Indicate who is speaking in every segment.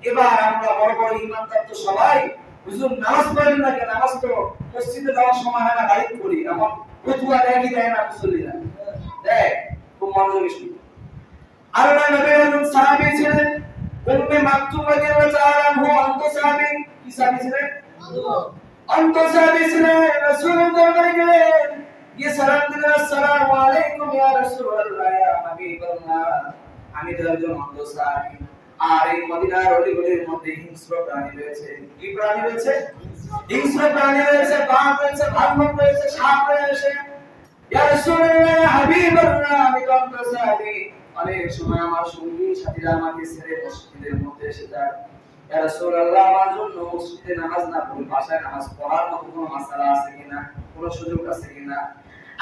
Speaker 1: এবার আমরা বড় বড় ইমানদার তো সবাই হুজুর নামাজ পড়েন না কেন? নামাজ তো মসজিদে যাওয়ার সময় হয় না, গাড়ি করি এমন ফতুয়া দেয় না মুসল্লিরা দেয়। খুব মনোযোগী শুনুন। আল্লাহ নবী একজন সাহাবী ছিলেন, উম্মে মাকতুম রাদিয়াল্লাহু তাআলা আনহু অন্ত সাহাবী। কি সাহাবী ছিলেন? অন্ত সাহাবী ছিলেন। রাসূলের দরবারে গেলেন, গিয়ে সালাম দিলেন, আসসালামু আলাইকুম ইয়া রাসূলুল্লাহ ইয়া হাবিবাল্লাহ। আমি তো একজন অন্ত সাহাবী, আর এই মদিনার অলিগলির মধ্যে হিংস্র প্রাণী রয়েছে। কি প্রাণী রয়েছে? হিংস্র প্রাণী রয়েছে, বাঘ রয়েছে, ভাল্লুক রয়েছে, সাপ রয়েছে। ইয়া রাসূলুল্লাহ ইয়া হাবিবাল্লাহ, আমি তো অন্ত সাহাবী। অনেক সময় আমার সঙ্গী সাথীরা আমাকে ছেড়ে মসজিদের মধ্যে এসে যায়। ইয়া রাসূলুল্লাহ, আমার জন্য মসজিদে নামাজ না পড়ে বাসায় নামাজ পড়ার মতো কোনো মাসালা আছে কিনা, কোনো সুযোগ আছে কিনা?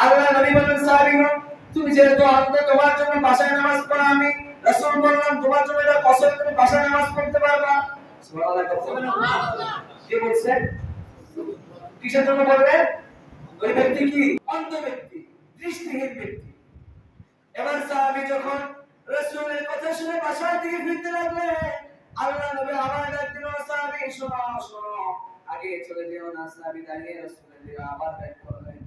Speaker 1: আল্লাহ নবী বলেন, সাহাবীগণ, তুমি যেহেতু অন্ধ, তোমার জন্য বাসায় নামাজ পড়া আমি রাসূল বললাম, তোমার জন্য এটা পছন্দ, তুমি বাসায় নামাজ পড়তে পারবা। সুবহানাল্লাহ। কে বলছে? কিসের জন্য বললেন? ওই ব্যক্তি কি? অন্ধ ব্যক্তি, দৃষ্টিহীন ব্যক্তি। এবার সাহাবী যখন রাসূলের কথা শুনে বাসার দিকে ফিরতে লাগলেন, আল্লাহ নবী আবার ডাক দিলেন, সাহাবী শোনো শোনো, আগে চলে যেও না। সাহাবী দাঁড়িয়ে রাসূলের দিকে আবার ডাক করলেন,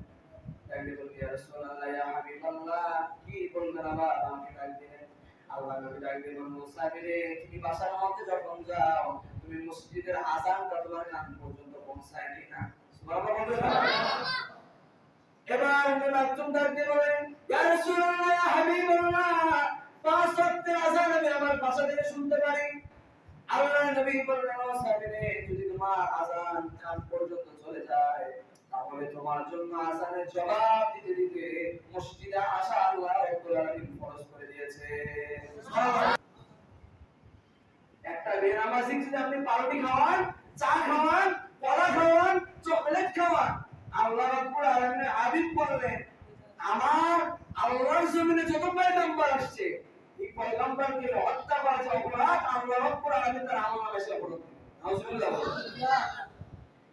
Speaker 1: ডাক দিয়ে বললেন, ইয়া রাসূলুল্লাহ ইয়া হাবিবাল্লাহ। কি বললেন? আবার আমাকে ডাক দিলেন। আল্লাহ নবী ডাক দিয়ে বললেন, সাহাবী রে, তুমি বাসার মধ্যে যখন যাও, তুমি মসজিদের আযানটা তোমার কান পর্যন্ত পৌঁছায় কিনা? সুবহানাল্লাহ। এবার উম্মে মাকতুম ডাক দিয়ে বলেন, ইয়া রাসূলুল্লাহ ইয়া হাবিবাল্লাহ, পাঁচ ওয়াক্তের আযান আমি আমার বাসা থেকে শুনতে পারি। আল্লাহ নবী বললেন, ও সাহাবীরে, যদি তোমার আযান কান পর্যন্ত চলে যায়, তাহলে তোমার জন্য আযানের জবাব দিতে দিতে মসজিদে আসা আল্লাহ রাব্বুল আলামিন ফরজ করে দিয়েছে। সুবহানাল্লাহ। একটা বেনামাজি যদি আপনি পাউরুটি খাওয়ান, চা খাওয়ান, কলা খাওয়ান, চকলেট খাওয়ান, আল্লাহ রাব্বুল আলামিন হাবিব বললেন, আমার আল্লাহর জমিনে যত পয়গম্বর আসছে, এই পয়গম্বরকে হত্যা করা যে অপরাধ, আল্লাহ রাব্বুল আলামিন তার আমলনামায় সে অপরাধ। নাউজুবিল্লাহ।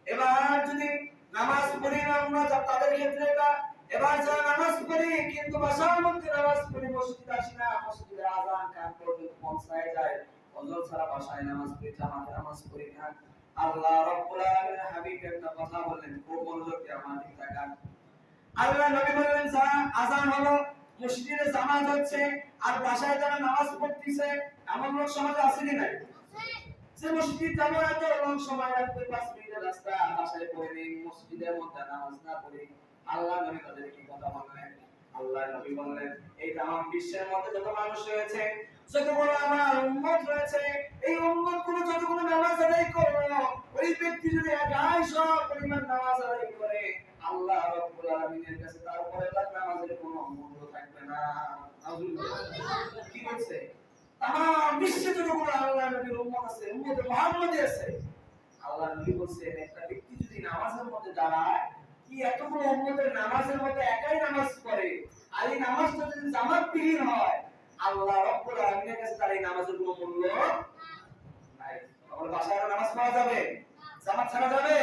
Speaker 1: এবার যদি নামাজ পড়ি না আমরা, তাদের ক্ষেত্রে এটা, এবার যারা নামাজ পড়ি কিন্তু বাসার মধ্যে নামাজ পড়ি, মসজিদে আসি না, মসজিদে আযান কান পর্যন্ত পৌঁছায় যায়, অজর ছাড়া বাসায় নামাজ পড়ি, জামাতে নামাজ পড়ি না। আল্লাহ রাব্বুল আলামিন হাবিব একটা কথা বললেন, খুব মনোযোগ দিয়ে আমার দিকে তাকান। আল্লাহ নবী বললেন, যারা আযান হলো, মসজিদে জামাত হচ্ছে, আর বাসায় যারা নামাজ পড়তেছে, এমন লোক সমাজে আছে কি নাই? যে মসজিদ যাবো এত লং সময় লাগবে, 5 মিনিটের রাস্তা, বাসায় পড়ে মসজিদের মধ্যে নামাজ না পড়ে। আল্লাহ নবী তাদের কি কথা বললেন? আল্লাহ নবী বললেন, এই তামাম বিশ্বের মধ্যে যত মানুষ রয়েছে, যতগুলো আমার উম্মত রয়েছে, এই উম্মতগুলো যতগুলো নামাজ আদায় করলো, ওই ব্যক্তি যদি একাই সব পরিমাণ নামাজ আদায় করে, আল্লাহ রাব্বুল আলামিনের কাছে তার উপরে তার নামাজের কোনো মূল্য থাকবে না। নাউজুবিল্লাহ। কি বলছে? তামাম বিশ্বে যতগুলো আল্লাহ নবীর উম্মত আছে, উম্মতে মুহাম্মাদি আছে, আল্লাহ নবী বলছেন, একটা ব্যক্তি যদি নামাজের মধ্যে দাঁড়ায়, কি এতগুলো উম্মতের নামাজের মধ্যে একাই নামাজ পড়ে, আর এই নামাজটা যদি জামাতবিহীন হয়, আল্লাহ রাব্বুল আলামিনের কাছে তার এই নামাজের কোনো মূল্য নাই। আমার বাসায় নামাজ পড়া যাবে? জামাত ছাড়া যাবে?